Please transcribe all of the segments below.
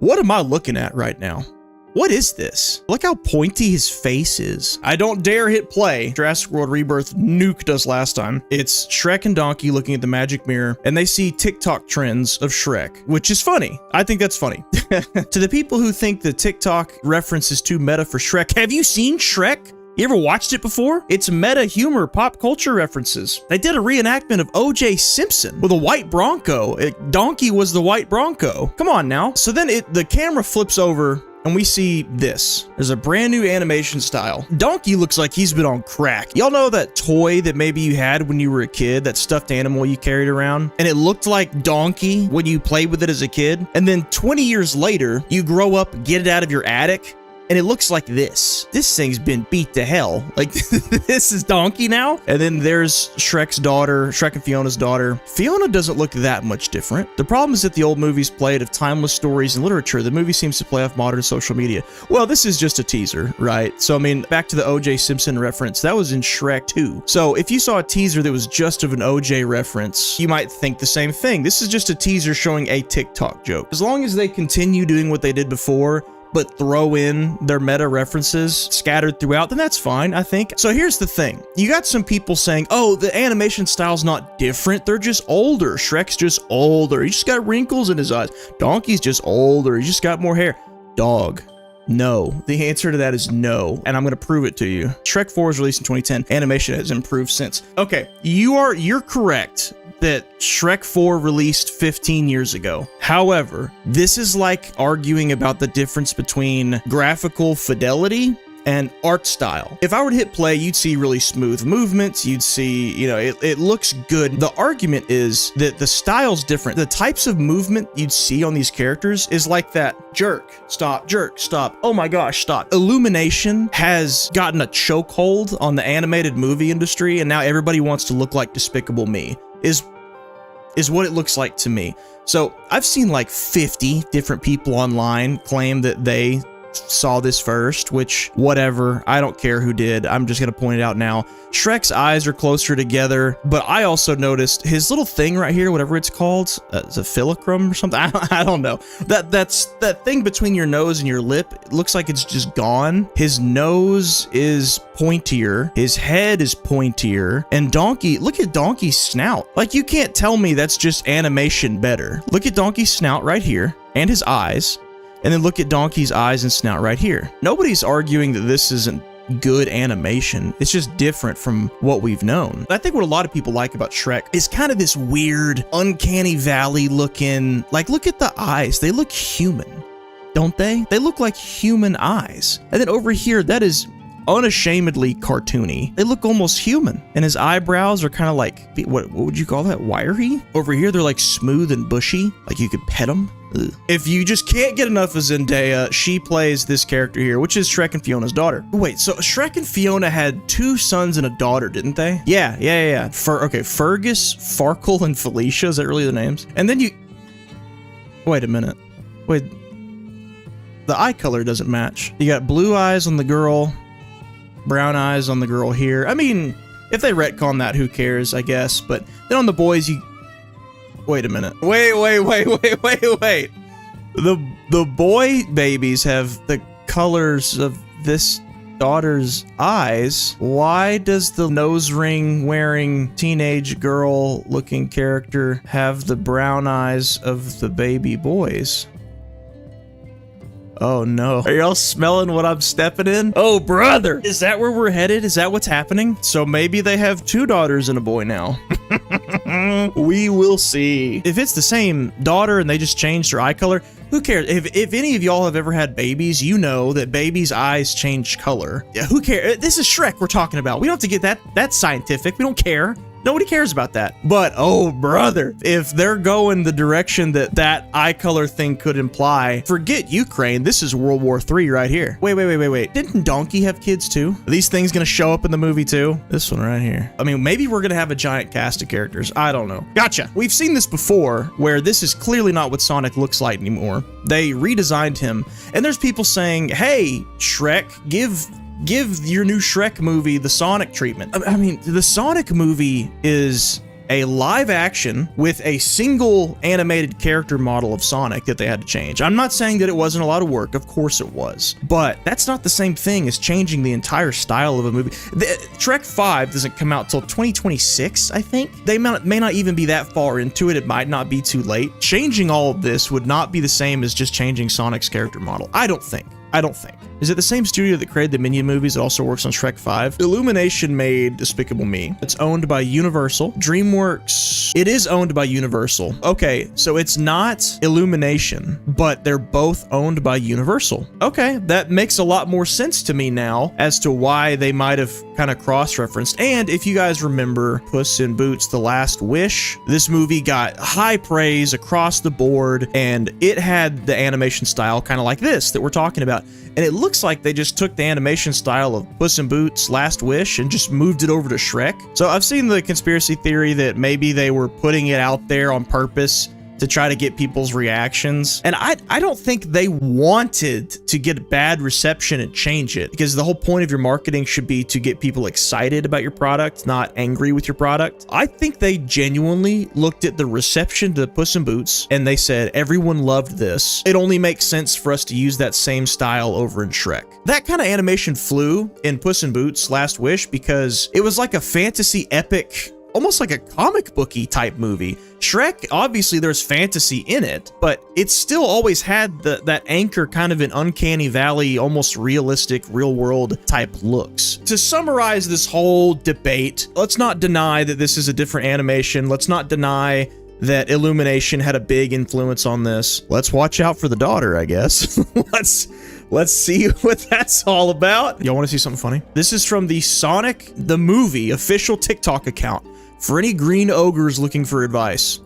What am I looking at right now? What is this? Look how pointy his face is. I don't dare hit play. Jurassic World Rebirth nuked us last time. It's Shrek and Donkey looking at the magic mirror, and they see TikTok trends of Shrek, which is funny. I think that's funny. To the people who think the TikTok reference is too meta for Shrek, have you seen Shrek? You ever watched it before? It's meta humor, pop culture references. They did a reenactment of O.J. Simpson with a white Bronco. Donkey was the white Bronco. Come on now. So then the camera flips over and we see this. There's a brand new animation style. Donkey looks like he's been on crack. Y'all know that toy that maybe you had when you were a kid, that stuffed animal you carried around, and it looked like Donkey when you played with it as a kid? And then 20 years later, you grow up, get it out of your attic, and it looks like this. This thing's been beat to hell. Like, this is Donkey now? And then there's Shrek's daughter, Shrek and Fiona's daughter. Fiona doesn't look that much different. The problem is that the old movies played of timeless stories and literature. The movie seems to play off modern social media. Well, this is just a teaser, right? So, I mean, back to the O.J. Simpson reference, that was in Shrek 2. So, if you saw a teaser that was just of an O.J. reference, you might think the same thing. This is just a teaser showing a TikTok joke. As long as they continue doing what they did before, but throw in their meta references scattered throughout, then that's fine, I think. So here's the thing. You got some people saying, oh, the animation style's not different. They're just older. Shrek's just older. He just got wrinkles in his eyes. Donkey's just older. He just got more hair. Dog. No. The answer to that is no, and I'm going to prove it to you. Shrek 4 was released in 2010. Animation has improved since. Okay, you're correct that Shrek 4 released 15 years ago. However, this is like arguing about the difference between graphical fidelity and art style. If I were to hit play, you'd see really smooth movements. You'd see, you know, it looks good. The argument is that the style's different. The types of movement you'd see on these characters is like that jerk, stop, oh my gosh, stop. Illumination has gotten a chokehold on the animated movie industry, and now everybody wants to look like Despicable Me, is what it looks like to me. So I've seen like 50 different people online claim that they saw this first, which whatever, I don't care who did. I'm just gonna point it out now. Shrek's eyes are closer together, but I also noticed his little thing right here, whatever it's called, it's a philocrum or something. I don't know. That's that thing between your nose and your lip. It looks like it's just gone. His nose is pointier, his head is pointier, and Donkey, look at Donkey's snout. Like, you can't tell me that's just animation better. Look at Donkey's snout right here and his eyes. And then look at Donkey's eyes and snout right here. Nobody's arguing that this isn't good animation. It's just different from what we've known. I think what a lot of people like about Shrek is kind of this weird, uncanny valley looking, like, look at the eyes. They look human, don't they? They look like human eyes. And then over here, that is unashamedly cartoony. They look almost human. And his eyebrows are kind of like, what would you call that? Wiry? Over here, they're like smooth and bushy, like you could pet them. Ugh. If you just can't get enough of Zendaya, she plays this character here, which is Shrek and Fiona's daughter. Wait, so Shrek and Fiona had 2 sons and a daughter, didn't they? Yeah. Okay, Fergus, Farkle, and Felicia. Is that really the names? And then you... Wait a minute. Wait. The eye color doesn't match. You got blue eyes on the girl, brown eyes on the girl here. I mean, if they retcon that, who cares, I guess. But then on the boys, you... Wait a minute. Wait. The boy babies have the colors of this daughter's eyes. Why does the nose ring wearing teenage girl looking character have the brown eyes of the baby boys? Oh no. Are y'all smelling what I'm stepping in? Oh brother! Is that where we're headed? Is that what's happening? So maybe they have 2 daughters and a boy now. We will see. If it's the same daughter and they just changed her eye color, who cares? If any of y'all have ever had babies, you know that babies' eyes change color. Yeah, who cares? This is Shrek we're talking about. We don't have to get that scientific. We don't care. Nobody cares about that. But, oh, brother, if they're going the direction that eye color thing could imply, forget Ukraine. This is World War III right here. Wait. Didn't Donkey have kids too? Are these things gonna show up in the movie too? This one right here. I mean, maybe we're gonna have a giant cast of characters. I don't know. Gotcha. We've seen this before, where this is clearly not what Sonic looks like anymore. They redesigned him, and there's people saying, hey, Shrek, give your new Shrek movie the Sonic treatment. I mean, the Sonic movie is a live action with a single animated character model of Sonic that they had to change. I'm not saying that it wasn't a lot of work, of course it was, but that's not the same thing as changing the entire style of a movie. Shrek 5 doesn't come out till 2026, I think. They may not even be that far into it. It might not be too late. Changing all of this would not be the same as just changing Sonic's character model. I don't think. Is it the same studio that created the Minion movies that also works on Shrek 5? Illumination made Despicable Me. It's owned by Universal. DreamWorks, it is owned by Universal. Okay, so it's not Illumination, but they're both owned by Universal. Okay, that makes a lot more sense to me now as to why they might have kind of cross-referenced. And if you guys remember Puss in Boots: The Last Wish, this movie got high praise across the board, and it had the animation style kind of like this that we're talking about. And it looks like they just took the animation style of Puss in Boots: Last Wish and just moved it over to Shrek. So I've seen the conspiracy theory that maybe they were putting it out there on purpose to try to get people's reactions. And I don't think they wanted to get bad reception and change it, because the whole point of your marketing should be to get people excited about your product, not angry with your product. I think they genuinely looked at the reception to Puss in Boots and they said, everyone loved this. It only makes sense for us to use that same style over in Shrek. That kind of animation flew in Puss in Boots: Last Wish because it was like a fantasy epic, almost like a comic booky type movie. Shrek, obviously there's fantasy in it, but it still always had that anchor kind of an uncanny valley, almost realistic, real world type looks. To summarize this whole debate, let's not deny that this is a different animation. Let's not deny that Illumination had a big influence on this. Let's watch out for the daughter, I guess. Let's see what that's all about. Y'all want to see something funny? This is from the Sonic the Movie official TikTok account for any green ogres looking for advice.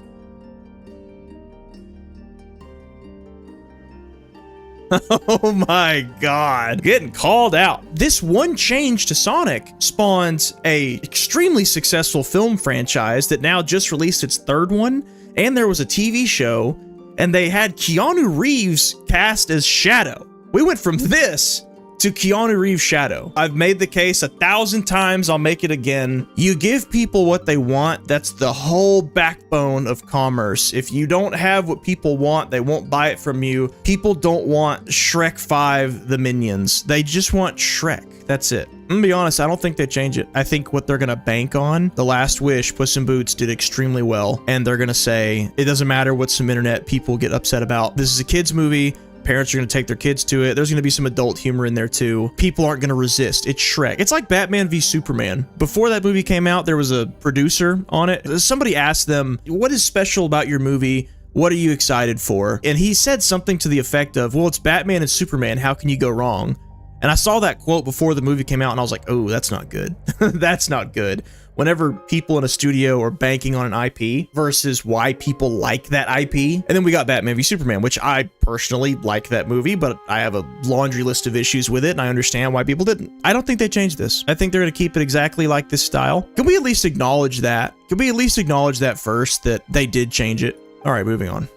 Oh my god, getting called out. This one change to Sonic spawns a extremely successful film franchise that now just released its third one, and there was a TV show, and they had Keanu Reeves cast as Shadow. We went from this to Keanu Reeves' Shadow. I've made the case 1,000 times, I'll make it again. You give people what they want, that's the whole backbone of commerce. If you don't have what people want, they won't buy it from you. People don't want Shrek 5, the Minions. They just want Shrek. That's it. I'm gonna be honest, I don't think they change it. I think what they're gonna bank on, The Last Wish, Puss in Boots did extremely well, and they're gonna say, it doesn't matter what some internet people get upset about. This is a kid's movie. Parents are going to take their kids to it. There's going to be some adult humor in there too. People aren't going to resist. It's Shrek. It's like Batman v Superman. Before that movie came out, there was a producer on it. Somebody asked them, what is special about your movie? What are you excited for? And he said something to the effect of, well, it's Batman and Superman. How can you go wrong? And I saw that quote before the movie came out and I was like, oh, that's not good. That's not good. Whenever people in a studio are banking on an IP versus why people like that IP. And then we got Batman v Superman, which I personally like that movie, but I have a laundry list of issues with it and I understand why people didn't. I don't think they changed this. I think they're going to keep it exactly like this style. Can we at least acknowledge that? Can we at least acknowledge that first, that they did change it? All right, moving on.